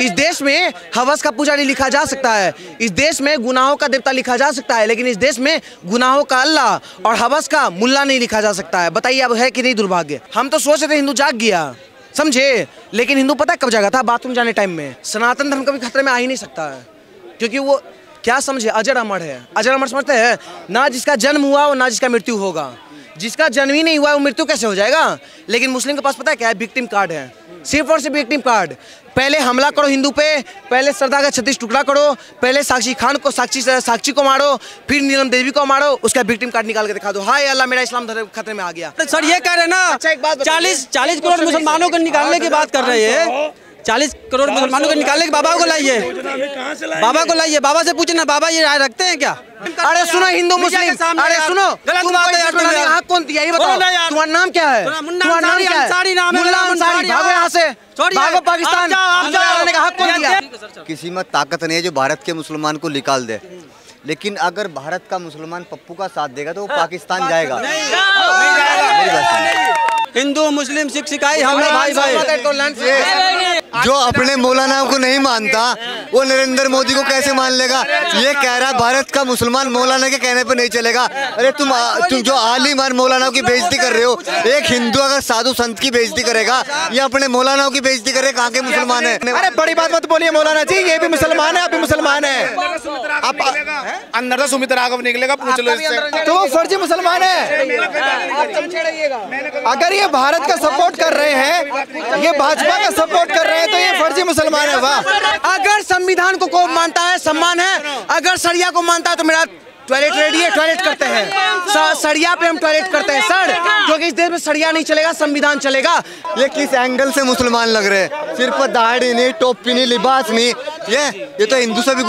इस देश में हवस का पुजारी लिखा जा सकता है, इस देश में गुनाहों का देवता लिखा जा सकता है, लेकिन इस देश में गुनाहों का अल्लाह और हवस का मुल्ला नहीं लिखा जा सकता है। बताइए अब है कि नहीं दुर्भाग्य। हम तो सोच रहे थे हिंदू जाग गया, समझे, लेकिन हिंदू पता कब जागा था? बाथरूम जाने टाइम में। सनातन धर्म कभी खतरे में आ ही नहीं सकता है, क्योंकि वो क्या समझे, अजर अमर है। अजर अमर समझते हैं ना, जिसका जन्म हुआ और ना जिसका मृत्यु होगा। जिसका जन्म ही नहीं हुआ वो मृत्यु कैसे हो जाएगा? लेकिन मुस्लिम के पास पता है क्या है? विक्टिम कार्ड है, सिर्फ और सिर्फ विक्टिम कार्ड। पहले हमला करो हिंदू पे, पहले सरदार का 36 टुकड़ा करो, पहले साक्षी खान को साक्षी को मारो, फिर नीलम देवी को मारो, उसका विक्टिम कार्ड निकाल के दिखा दो, हाय अल्लाह मेरा इस्लाम धर्म खतरे में आ गया। सर ये कह रहे हैं ना, अच्छा एक बात, 40 करोड़ मुसलमानों को निकालने की बात कर रहे हैं। 40 करोड़ मुसलमानों को निकालने के बाबा को लाइए, बाबा को लाइए, बाबा से पूछना बाबा ये राय रखते हैं क्या? अरे सुनो हिंदू मुस्लिम, अरे सुनो, गलत बात है यार। हक कौन दिया ये बताओ? तुम्हारा नाम क्या है? तुम्हारा नाम क्या है? मुल्ला अंसारी। भागो यहाँ से, भागो पाकिस्तान। आने का हक कौन दिया? किसी में ताकत नहीं है जो भारत के मुसलमान को निकाल दे, लेकिन अगर भारत का मुसलमान पप्पू का साथ देगा तो वो पाकिस्तान जाएगा। हिंदू मुस्लिम सिख ईसाई हम भाई भाई। जो अपने मौलाना को नहीं मानता वो नरेंद्र मोदी को कैसे मान लेगा? ये कह रहा है भारत का मुसलमान मौलाना के कहने पे नहीं चलेगा। अरे तुम जो आलिम और मौलाना की बेइज्जती कर रहे हो, एक हिंदू अगर साधु संत की बेइज्जती करेगा या अपने मौलाना की बेइज्जती करे, कहाँ के मुसलमान है? अरे बड़ी बात मत बोलिए मौलाना जी, ये भी मुसलमान है, आप भी मुसलमान है। आप अंदर से सुमित राघव निकलेगा, पूछ लो इससे। तो वो फर्जी मुसलमान है। अगर ये भारत का सपोर्ट कर रहे हैं, ये भाजपा का सपोर्ट कर रहे हैं, तो ये फर्जी मुसलमान है। वाह। अगर संविधान को मानता है सम्मान है, अगर सरिया को मानता है तो मेरा टॉयलेट रेडी है, टॉयलेट करते हैं। सरिया पे हम टॉयलेट करते हैं सर, क्योंकि इस देश में सरिया नहीं चलेगा, संविधान चलेगा। ये किस एंगल से मुसलमान लग रहे हैं? सिर पर दाढ़ी नहीं, टोपी नहीं, लिबास नहीं, ये तो हिंदू से भी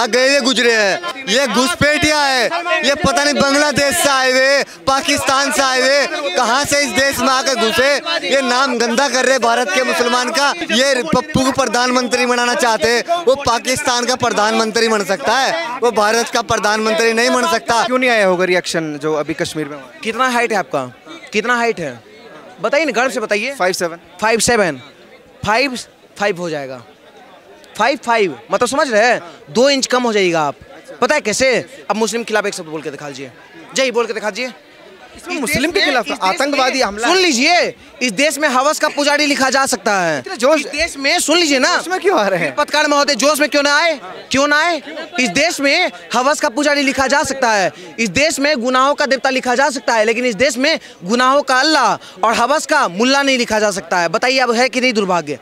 गए गुजरे हैं। ये घुसपैठिया है, ये पता नहीं बांग्लादेश से आए हुए, पाकिस्तान से आए हुए, कहाँ से इस देश में आकर घुसे। ये नाम गंदा कर रहे भारत के मुसलमान का। ये पप्पू को प्रधानमंत्री बनाना चाहते हैं, वो पाकिस्तान का प्रधानमंत्री बन सकता है, वो भारत का प्रधानमंत्री नहीं बन सकता। क्यों नहीं आया होगा रिएक्शन जो अभी कश्मीर में? कितना हाइट है आपका? कितना हाइट है बताइए ना, गर्व से बताइए। 5'7". 5'5" हो जाएगा। 5'5" मतलब समझ रहे हैं, 2 इंच कम हो जाएगा आप। पता है कैसे? अब मुस्लिम के खिलाफ एक शब्द बोल के दिखा दीजिए, जय बोल के दिखा दीजिए। मुस्लिम के खिलाफ आतंकवादी हमला। सुन लीजिए, इस देश में हवस का पुजारी लिखा जा सकता है। जोश इस देश में, सुन लीजिए ना, उसमें क्यों आ रहे हैं? पत्रकार महोदय जोश में क्यों ना आए? क्यों ना आए? इस देश में हवस का पुजारी लिखा जा सकता है, इस देश में गुनाहों का देवता लिखा जा सकता है, लेकिन इस देश में गुनाहों का अल्लाह और हवस का मुल्ला नहीं लिखा जा सकता है। बताइए अब है कि नहीं दुर्भाग्य।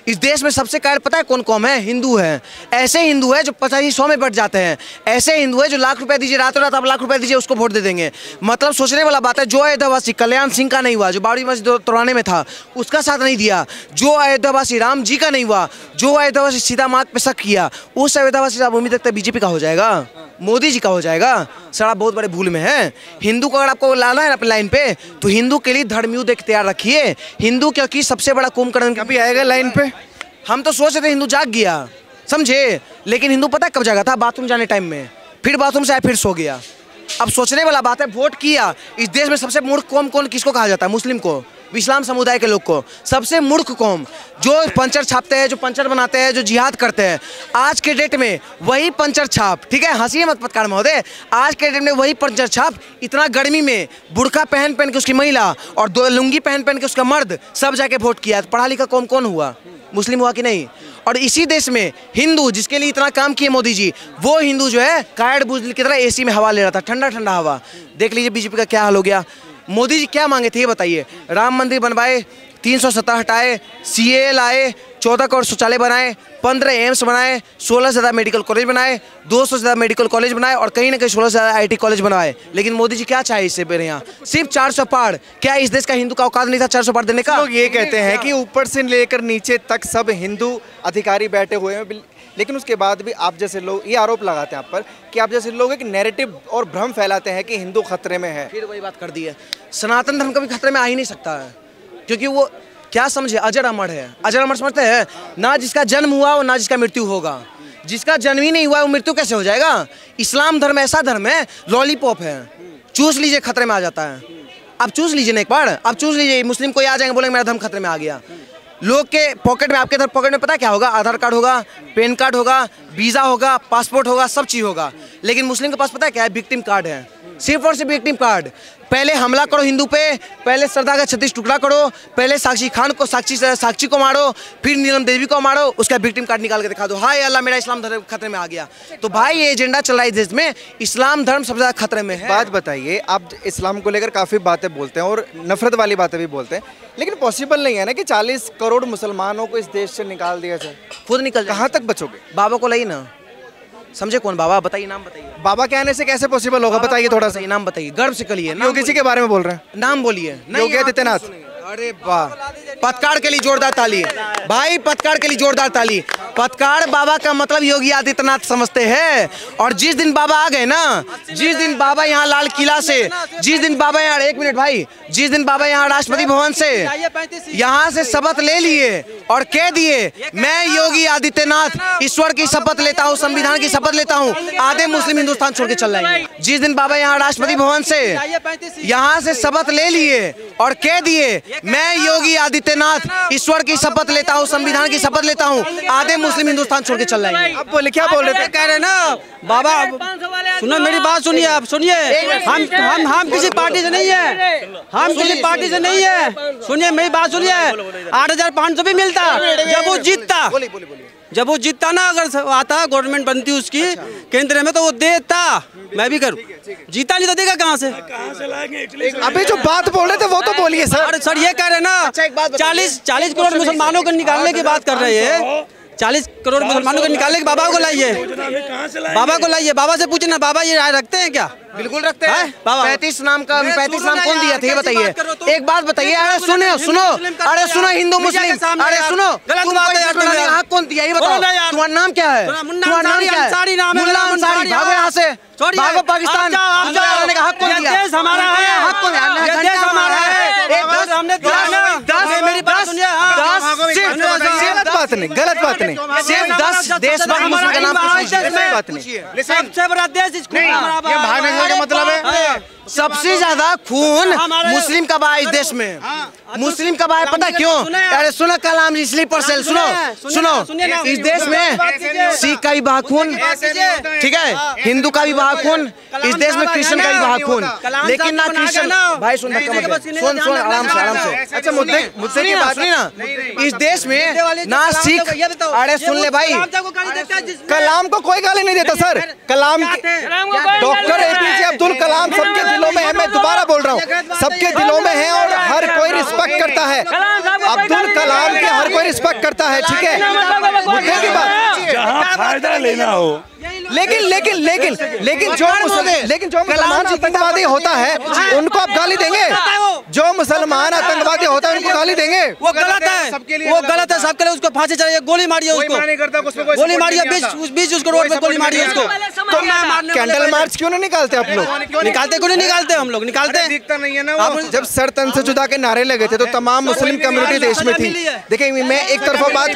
इस देश में सबसे कायर पता है कौन कौम है? हिंदू है। ऐसे हिंदू है जो 50-100 में बढ़ जाते हैं, ऐसे हिंदू है जो लाख रुपए दीजिए, रातों रात आप लाख रुपए दीजिए उसको वोट दे देंगे। मतलब सोचने वाला बात है। जो अयोध्यावासी कल्याण सिंह का नहीं हुआ, जो बाबरी मस्जिद तोड़ने में था उसका साथ नहीं दिया, जो अयोध्यावासी राम जी का नहीं हुआ, जो अयोध्यावासी सीता माँ पे शक किया, उस अयोध्यावासी आप उम्मीद रखते हैं बीजेपी का हो जाएगा, मोदी जी का हो जाएगा? सर आप बहुत बड़े भूल में हैं। हिंदू को अगर आपको लाना है अपने लाइन पे, तो हिंदू के लिए धर्मयुद्ध एक तैयार रखिए। हिंदू क्योंकि सबसे बड़ा कुंभकर्ण कभी आएगा लाइन पे? हम तो सोच रहे थे हिंदू जाग गया, समझे, लेकिन हिंदू पता कब जागा था? बाथरूम जाने टाइम में। फिर बाथरूम से आया, फिर सो गया। अब सोचने वाला बात है, वोट किया। इस देश में सबसे मूर्ख कौम कौन किसको कहा जाता है? मुस्लिम को, इस्लाम समुदाय के लोग को। सबसे मूर्ख कौम जो पंचर छापते हैं, जो पंचर बनाते हैं, जो जिहाद करते हैं। आज के डेट में वही पंचर छाप, ठीक है, हंसिए मत पत्रकार महोदय, आज के डेट में वही पंचर छाप इतना गर्मी में बुर्का पहन के उसकी महिला और 2 लुंगी पहन के उसका मर्द सब जाके वोट किया। पढ़ा लिखा कौम कौन हुआ? मुस्लिम हुआ कि नहीं? और इसी देश में हिंदू जिसके लिए इतना काम किए मोदी जी, वो हिंदू जो है कायड़ बुजदिल की तरह एसी में हवा ले रहा था, ठंडा ठंडा हवा। देख लीजिए बीजेपी का क्या हाल हो गया। मोदी जी क्या मांगे थे ये बताइए? राम मंदिर बनवाए, 370 हटाए, CAA लाए, 14 करोड़ शौचालय बनाए, 15 एम्स बनाए, 16 से ज़्यादा मेडिकल कॉलेज बनाए, 200 से ज़्यादा मेडिकल कॉलेज बनाए और कहीं ना कहीं 16 से ज़्यादा IT कॉलेज बनवाए। लेकिन मोदी जी क्या चाहे इससे मेरे यहाँ? सिर्फ 400 पार। क्या इस देश का हिंदू का औकात नहीं था 400 पार देने का? लोग ये कहते हैं कि ऊपर से लेकर नीचे तक सब हिंदू अधिकारी बैठे हुए हैं, लेकिन उसके बाद भी आप जैसे लोग ये आरोप लगाते हैं आप पर कि आप जैसे लोग एक नैरेटिव और भ्रम फैलाते हैं कि हिंदू खतरे में है। फिर वही बात कर दी है। सनातन धर्म कभी खतरे में आ ही नहीं सकता है, क्योंकि वो क्या समझे, अजर अमर है। अजर अमर समझते हैं ना, जिसका जन्म हुआ और ना जिसका मृत्यु होगा। जिसका जन्म ही नहीं हुआ वो मृत्यु कैसे हो जाएगा? इस्लाम धर्म ऐसा धर्म है, लॉलीपॉप है, चूस लीजिए खतरे में आ जाता है। आप चूस लीजिए ना एक बार, आप चूस लीजिए। मुस्लिम कोई आ जाएंगे बोलेंगे मेरा धर्म खतरे में आ गया। लोग के पॉकेट में, आपके पॉकेट में पता क्या होगा? आधार कार्ड होगा, पैन कार्ड होगा, वीज़ा होगा, पासपोर्ट होगा, सब चीज़ होगा। लेकिन मुस्लिम के पास पता है क्या है? विक्टिम कार्ड है, सिर्फ और सिर्फ विक्टिम कार्ड। पहले हमला करो हिंदू पे, पहले सरदार का 36 टुकड़ा करो, पहले साक्षी खान को, साक्षी को मारो, फिर नीलम देवी को मारो, उसका विक्टिम कार्ड निकाल के दिखा दो, हाय अल्लाह मेरा इस्लाम धर्म खतरे में आ गया। तो भाई ये एजेंडा चल रहा है इस देश में, इस्लाम धर्म सबसे ज़्यादा खतरे में है। बात बताइए, आप इस्लाम को लेकर काफ़ी बातें बोलते हैं और नफरत वाली बातें भी बोलते हैं, लेकिन पॉसिबल नहीं है ना कि 40 करोड़ मुसलमानों को इस देश से निकाल दिया जाए। खुद निकल कहाँ तक बचोगे? बाबा को लाई ना, समझे कौन बाबा? बताइए, नाम बताइए। बाबा के आने से कैसे पॉसिबल होगा? बताइए थोड़ा सा। नाम बताइए, गर्व से करिए। योगी जी के बारे में बोल रहे हैं, नाम बोलिए। योगी आदित्यनाथ। अरे वाह, पतकार के लिए जोरदार ताली भाई, पतकार के लिए जोरदार ताली। पतकार बाबा का मतलब योगी आदित्यनाथ समझते हैं। और जिस दिन बाबा आ गए ना, जिस दिन बाबा यहाँ लाल किला से, जिस दिन बाबा यहाँ, एक मिनट भाई, जिस दिन बाबा यहाँ राष्ट्रपति भवन से यहाँ से शपथ ले लिए और कह दिए मैं योगी आदित्यनाथ ईश्वर की शपथ लेता हूँ, संविधान की शपथ लेता हूँ, आधे मुस्लिम हिंदुस्तान छोड़ के चल जाएंगे। जिस दिन बाबा यहाँ राष्ट्रपति भवन से यहाँ से शपथ ले लिए और कह दिए मैं योगी आदित्यनाथ ईश्वर की शपथ लेता हूँ, संविधान की शपथ लेता हूँ, आधे मुस्लिम हिंदुस्तान छोड़ के चल जाएंगे। अब बोले, क्या बोल रहे थे? कह रहे ना बाबा, सुनो मेरी बात सुनिए, आप सुनिए। हम किसी पार्टी से नहीं है, हम किसी पार्टी से नहीं है। सुनिए मेरी बात सुनिए, 8,500 भी मिलता जब वो जीतता, जब वो जीतता ना, अगर आता गवर्नमेंट बनती उसकी केंद्र में तो वो देता, मैं भी करूँ। जीता नहीं तो देगा कहाँ से? अभी जो बात बोल रहे थे वो तो बोलिए सर। अरे सर ये कह रहे ना, 40 करोड़ मुसलमानों को निकालने की बात कर रहे हैं। 40 करोड़ मुसलमानों को निकालने के बाबा को लाइए, बाबा को लाइए, बाबा से पूछना बाबा ये राय रखते हैं क्या? बिल्कुल रखते हैं। 35 नाम कौन दिया था ये बताइए? एक बात बताइए। अरे सुनो सुनो, अरे सुनो हिंदू मुस्लिम, अरे सुनो, गलत बात है यार। हक कौन दिया ये बताओ? तुम्हारा नाम क्या है? तुम्हारा नाम क्या है? मुल्ला अंसारी। भागो यहाँ से, भागो पाकिस्तान। आने का हक कौन दिया? देश हमारा है, हक कौन दिया? देश हमारा है। हमने मेरी बात सुनिए, गलत बात नहीं, गलत बात नहीं, सिर्फ 10 देशभक्त मुस्लिम का नाम बात नहीं। सबसे बड़ा देश इसको का मतलब है सबसे ज्यादा खून मुस्लिम का बहा इस देश में। मुस्लिम का बहा पता क्यों? अरे सुनो कलाम जी, स्लीपर सेल सुनो सुनो, इस देश में सिख का भी बहा खून, ठीक है, हिंदू का भी बहा खून, इस देश में क्रिश्चियन का भी बहा खून, लेकिन ना क्रिश्चियन भाई सुन सुन आराम से। अच्छा मुद्दे की बात नहीं ना, इस देश में ना सिख, अरे सुन ले भाई, कलाम को कोई गाली नहीं देता सर। कलाम डॉक्टर APJ अब्दुल कलाम सबके दिलों में है, मैं दोबारा बोल रहा हूँ, सबके दिलों में है और हर कोई रिस्पेक्ट करता है। अब्दुल कलाम के हर कोई रिस्पेक्ट करता है, ठीक है, मुद्दे की बात, जहाँ फायदा लेना हो। लेकिन लेकिन लेकिन लेकिन जो मुसलमान आतंकवादी होता है उनको आप गाली देंगे? जो मुसलमान आतंकवादी होता है उनको गाली देंगे? वो गलत है, वो गलत है, सबके लिए उसको फांसी चाहिए, गोली मारिए उसको, गोली मारिए, बीच उसको रोड पे गोली मारिए उसको। तो कैंडल मार्च क्यों नहीं निकालते आप लोग? निकालते क्यों नहीं निकालते? हम लोग निकालते, दिखता नहीं है ना। जब सर तन से जुदा के नारे लगे थे तो तमाम मुस्लिम कम्युनिटी देश में थी। देखिए मैं एक तरफा बात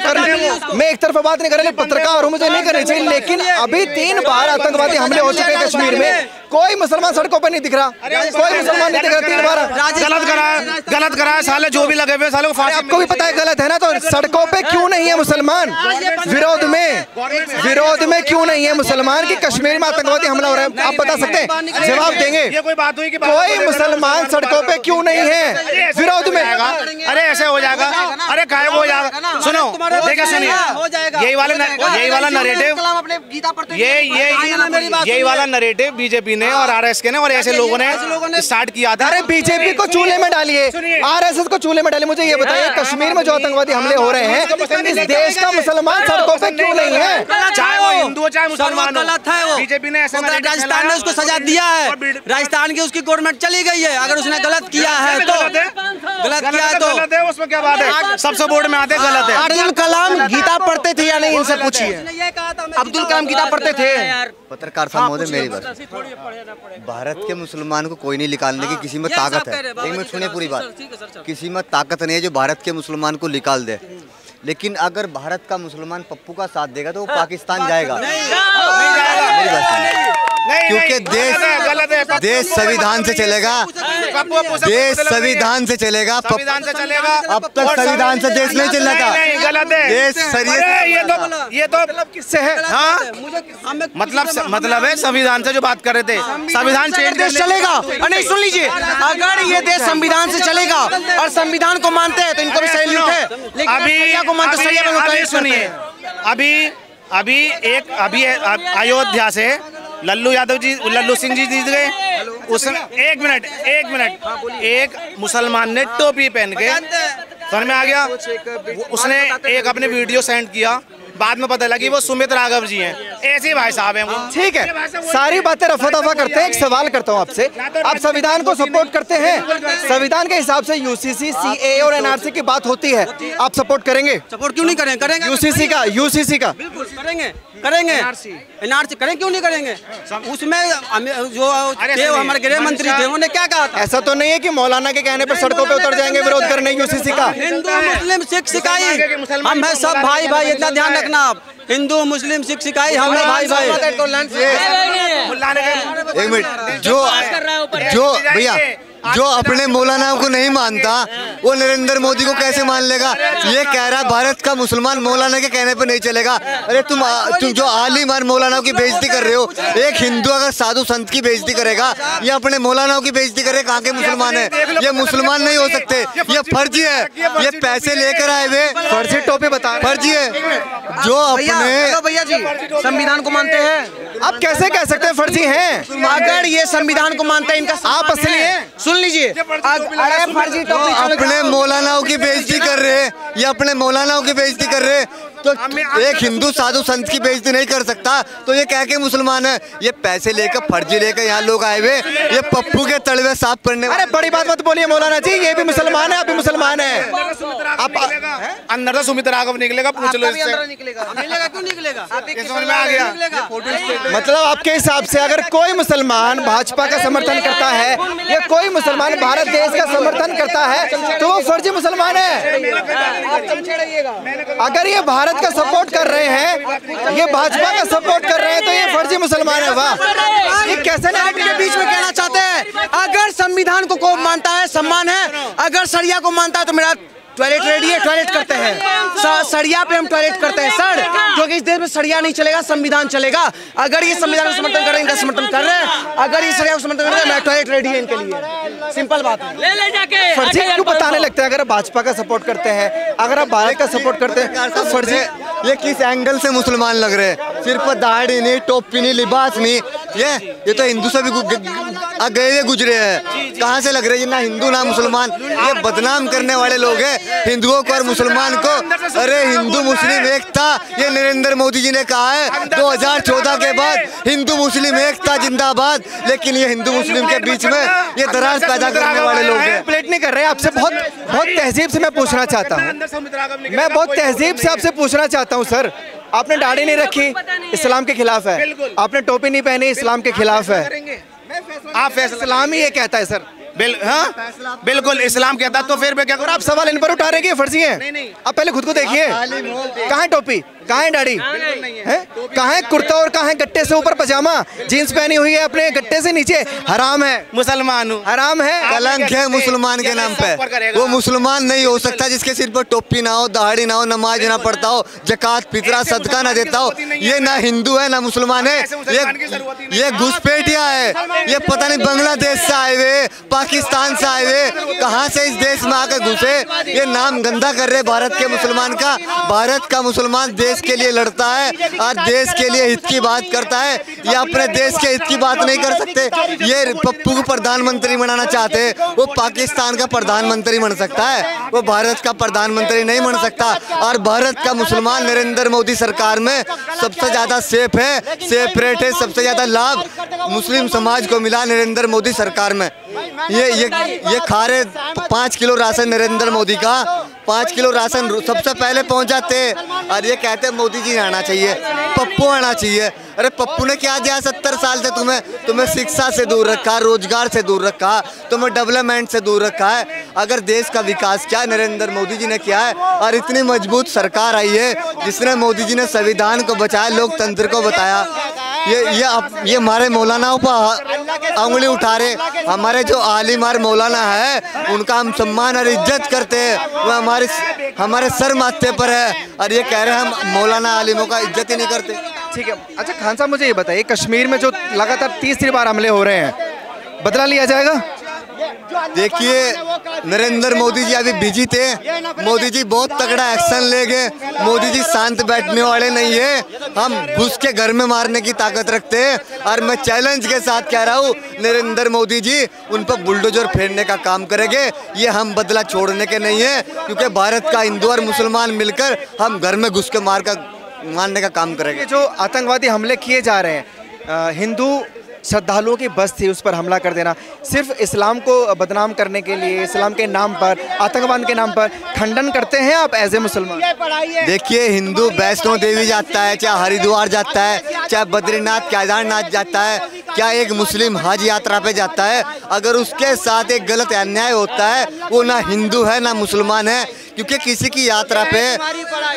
नहीं कर रहा, पत्रकार मुझे नहीं करनी चाहिए, लेकिन अभी 3 बार आतंकवादी हमले हो चुके हैं कश्मीर में, कोई मुसलमान सड़कों पर नहीं दिख रहा, कोई मुसलमान नहीं दिख रहा। 3 बार गलत कराया साले, जो भी लगे हुए साले को फांसी। आपको भी पता है गलत है ना, तो सड़कों पे क्यों नहीं है मुसलमान? विरोध में क्यों नहीं है मुसलमान कि कश्मीर में आतंकवादी हमला हो रहा है? आप बता सकते हैं? जवाब देंगे? ये कोई बात हुई कि कोई मुसलमान सड़कों पे क्यों नहीं है विरोध में? अरे ऐसे हो जाएगा, अरे काय हो जाएगा। सुनो देखिए, सुनिए, यही वाला नरेटिव, यही वाला नरेटिव बीजेपी ने और RSS के ने और ऐसे लोगों ने स्टार्ट किया था। अरे बीजेपी को चूल्हे में डालिए, RSS को चूल्हे में डालिए। मुझे ये बताइए, कश्मीर में जो आतंकवादी हमले हो रहे हैं, इस देश का मुसलमान सड़कों पे क्यों नहीं है? चाहे वो हिंदू हो चाहे मुसलमान, गलत है वो। बीजेपी ने ऐसा राजस्थान ने उसको सजा दिया है, राजस्थान की उसकी गवर्नमेंट चली गई है। अगर उसने गलत किया है तो गलत है, उसमें क्या बात है? सबसे बोर्ड में आते गलत है। अब्दुल कलाम गीता पढ़ते थे या नहीं, इनसे पूछिए। अब्दुल कलाम गीता पढ़ते थे? पत्रकार साहब महोदय मेरी बात, भारत के मुसलमान को कोई नहीं निकालने की किसी में ताकत है। एक मिनट सुनिए पूरी बात, किसी में ताकत नहीं है जो भारत के मुसलमान को निकाल दे। लेकिन अगर भारत का मुसलमान पप्पू का साथ देगा तो वो पाकिस्तान जाएगा। मेरी बात सुनिए, क्योंकि देश संविधान से चलेगा, देश संविधान से चलेगा, संविधान से चलेगा। अब तक संविधान से देश नहीं चल रहा, गलत है। देश ये तो किससे है? हाँ, मतलब है संविधान से जो बात कर रहे थे, संविधान चेंज देश चलेगा। नहीं, सुन लीजिए, अगर ये देश संविधान से चलेगा और संविधान को मानते हैं तो इनको भी सैल्यूट है, लेकिन अभी को मानते सरिया सुनिए, अभी अयोध्या से लल्लू सिंह जी जीत गए। एक मिनट, एक मुसलमान ने टोपी पहन के, समझ में आ गया, उसने एक अपने वीडियो सेंड किया, बाद में पता लगी वो सुमित राघव जी हैं। ऐसे भाई साहब हैं वो। ठीक है, सारी बातें रफा दफा करते हैं। एक सवाल करता हूं आपसे, आप संविधान को सपोर्ट करते हैं? संविधान के हिसाब से यूसीसी, सीएए और एनआरसी की बात होती है, आप सपोर्ट करेंगे? सपोर्ट क्यों नहीं करेंगे? करेंगे यूसीसी का बिल्कुल करेंगे। एनआरसी करेंगे, क्यों नहीं करेंगे? उसमें जो हमारे गृह मंत्री थे उन्होंने क्या कहा था? ऐसा तो नहीं है कि मौलाना के कहने पर सड़कों पे उतर जाएंगे विरोध करने यूसीसी का? हिंदू मुस्लिम सिख सिखाई, हम है सब भाई भाई, इतना ध्यान रखना आप। हिंदू मुस्लिम सिख सिखाई, हम है भाई भाई। एक मिनट, जो भैया जो अपने मौलाना को नहीं मानता वो नरेंद्र मोदी को कैसे मान लेगा? ये कह रहा है भारत का मुसलमान मौलाना के कहने पर नहीं चलेगा। अरे तुम जो आलिम और मौलाना की बेइज्जती कर रहे हो, एक हिंदू अगर साधु संत की बेइज्जती करेगा, ये अपने मौलाना की बेइज्जती करे, कहाँ के मुसलमान है? ये मुसलमान नहीं हो सकते, ये फर्जी है, ये पैसे लेकर आए हुए फर्जी टोपी बता, फर्जी है। जो अपने भैया जी संविधान को मानते हैं, आप कैसे कह सकते हैं फर्जी हैं? अगर ये संविधान को मानते हैं, इनका आप असली हैं? सुन लीजिए, अरे फर्जी तो अपने मौलानाओं की बेइज्जती कर रहे हैं, ये अपने मौलानाओं की बेइज्जती कर रहे हैं, तो एक हिंदू साधु संत की बेइज्जती नहीं कर सकता, तो ये कह के मुसलमान है? ये पैसे लेकर फर्जी लेकर यहाँ लोग आए हुए, ये पप्पू के तलवे साफ करने। अरे बड़ी बात मत बोलिए मौलाना जी, ये भी मुसलमान है, आप भी मुसलमान है। आप अंदर तो सुमित राघव निकलेगा, पूछ लो इससे। निकलेगा क्यों निकलेगा? समझ में आ गया? मतलब आपके हिसाब से अगर कोई मुसलमान भाजपा का समर्थन करता है या कोई मुसलमान भारत देश का समर्थन करता है तो वो फर्जी मुसलमान है। अगर ये भारत का सपोर्ट कर रहे हैं, ये भाजपा का सपोर्ट कर रहे हैं, तो ये फर्जी मुसलमान है। वाह, ये कैसे के बीच में कहना चाहते हैं? अगर संविधान को मानता है सम्मान है, अगर सरिया को मानता है तो मेरा टॉयलेट रेडी है, टॉयलेट करते हैं, सरिया पे हम टॉयलेट करते हैं सर, क्योंकि इस देश में सरिया नहीं चलेगा, संविधान चलेगा। अगर ये संविधान को समर्थन कर रहे हैं, इनका समर्थन कर रहे हैं, अगर ये सरिया को समर्थन कर रहे हैं, मैं टॉयलेट रेडी है इनके लिए, सिंपल बात है। ले जाके फर्जी क्यों बताने लगते हैं? अगर आप भाजपा का सपोर्ट करते हैं, अगर आप भारत का सपोर्ट करते हैं तो फर्जी। ये किस एंगल से मुसलमान लग रहे हैं? सिर पर दाढ़ी नहीं, टोपी नहीं, लिबास नहीं, ये तो हिंदू से भी गए हुए गुजरे हैं। कहाँ से लग रहे हैं? ना हिंदू ना मुसलमान, ये बदनाम करने वाले लोग हैं हिंदुओं को और मुसलमान को। अरे हिंदू मुस्लिम एकता, ये नरेंद्र मोदी जी ने कहा है 2014 के बाद हिंदू मुस्लिम एकता जिंदाबाद, लेकिन ये हिंदू मुस्लिम के बीच में ये दरार पैदा करने वाले लोग हैं। प्लेट नहीं कर रहे हैं। आपसे बहुत तहजीब से मैं पूछना चाहता हूँ, मैं बहुत तहजीब से आपसे पूछना चाहता हूँ सर, आपने दाढ़ी नहीं रखी, इस्लाम के खिलाफ है। आपने टोपी नहीं पहनी, इस्लाम के खिलाफ है। आप इस्लाम ही ये कहता है सर। हाँ बिल्कुल इस्लाम कहता, तो फिर मैं क्या करूँ? आप सवाल इन पर उठा रहे हैं, फर्जी है। आप पहले खुद को देखिए, कहाँ है टोपी, कहाँ है दाढ़ी, कहाँ है कुर्ता और कहाँ है गट्टे से ऊपर पजामा, जीन्स पहनी हुई है अपने गट्टे से नीचे, हराम है। मुसलमान हूँ, हराम है, कलंक है मुसलमान के नाम पे। वो मुसलमान नहीं हो सकता जिसके सिर पर टोपी ना हो, दाढ़ी ना हो, नमाज ना पढ़ता हो, जकात फितरा सदका ना देता हो। ये ना हिंदू है ना मुसलमान है, ये घुसपैठिया है। ये पता नहीं बांग्लादेश से आए हुए, पाकिस्तान से आए हुए, कहाँ से इस देश में आकर घुसे। ये नाम गंदा कर रहे भारत के मुसलमान का। भारत का मुसलमान देश के लिए लड़ता है और देश के लिए हित की बात करता है। ये अपने देश के हित की बात नहीं कर सकते। ये पप्पू को प्रधानमंत्री बनाना चाहते हैं, वो पाकिस्तान का प्रधानमंत्री बन सकता है, वो भारत का प्रधानमंत्री नहीं बन सकता। और भारत का मुसलमान नरेंद्र मोदी सरकार में सबसे ज्यादा सेफ है, सेपरेट है, सबसे ज्यादा लाभ मुस्लिम समाज को मिला नरेंद्र मोदी सरकार में। ये खा रहे 5 किलो राशन नरेंद्र मोदी का, 5 किलो राशन सबसे पहले पहुंचाते और ये कहते मोदी जी आना चाहिए, पप्पू आना चाहिए। अरे पप्पू ने क्या दिया 70 साल से तुम्हें शिक्षा से दूर रखा, रोजगार से दूर रखा, तुम्हें डेवलपमेंट से दूर रखा है। अगर देश का विकास क्या नरेंद्र मोदी जी ने किया है। और इतनी मजबूत सरकार आई है जिसने मोदी जी ने संविधान को बचाया, लोकतंत्र को बताया। ये हमारे मौलानाओं पर उंगली उठा रहे। हमारे जो आलिम और मौलाना है उनका हम सम्मान और इज्जत करते हैं, वो हमारे सर माथे पर है, और ये कह रहे हैं हम मौलाना आलिमों का इज्जत ही नहीं करते। ठीक है, अच्छा खान साहब मुझे ये बताइए, कश्मीर में जो लगातार तीसरी बार हमले हो रहे हैं, बदला लिया जाएगा? देखिए, नरेंद्र मोदी जी अभी बिजी थे, मोदी जी बहुत तगड़ा एक्शन ले गए। मोदी जी शांत बैठने वाले नहीं है, हम घुस के घर में मारने की ताकत रखते हैं। और मैं चैलेंज के साथ कह रहा हूँ, नरेंद्र मोदी जी उन पर बुलडोजर फेरने का काम करेंगे। ये हम बदला छोड़ने के नहीं है, क्योंकि भारत का हिंदू और मुसलमान मिलकर हम घर में घुस के मारने का काम करेंगे। जो आतंकवादी हमले किए जा रहे हैं, हिंदू श्रद्धालुओं की बस थी, उस पर हमला कर देना, सिर्फ इस्लाम को बदनाम करने के लिए, इस्लाम के नाम पर, आतंकवाद के नाम पर, खंडन करते हैं आप एज ए मुसलमान? देखिए, हिंदू वैष्णो देवी जाता है, चाहे हरिद्वार जाता है, चाहे बद्रीनाथ केदारनाथ जाता है, क्या एक मुस्लिम हज यात्रा पे जाता है? अगर उसके साथ एक गलत अन्याय होता है, वो ना हिंदू है ना मुसलमान है। क्योंकि किसी की यात्रा पे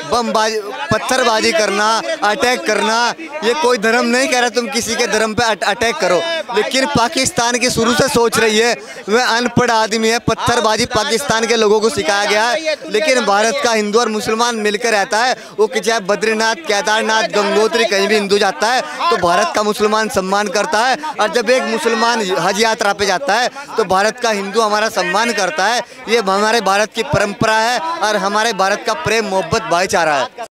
बमबाजी, पत्थरबाजी करना, अटैक करना, ये कोई धर्म नहीं कह रहा तुम किसी के धर्म पे अटैक करो। लेकिन पाकिस्तान की शुरू से सोच रही है, वह अनपढ़ आदमी है, पत्थरबाजी पाकिस्तान के लोगों को सिखाया गया है। लेकिन भारत का हिंदू और मुसलमान मिलकर रहता है, वो कि चाहे बद्रीनाथ, केदारनाथ, गंगोत्री कहीं भी हिंदू जाता है तो भारत का मुसलमान सम्मान करता है। और जब एक मुसलमान हज यात्रा पे जाता है तो भारत का हिंदू हमारा सम्मान करता है। ये हमारे भारत की परंपरा है और हमारे भारत का प्रेम मोहब्बत भाईचारा है।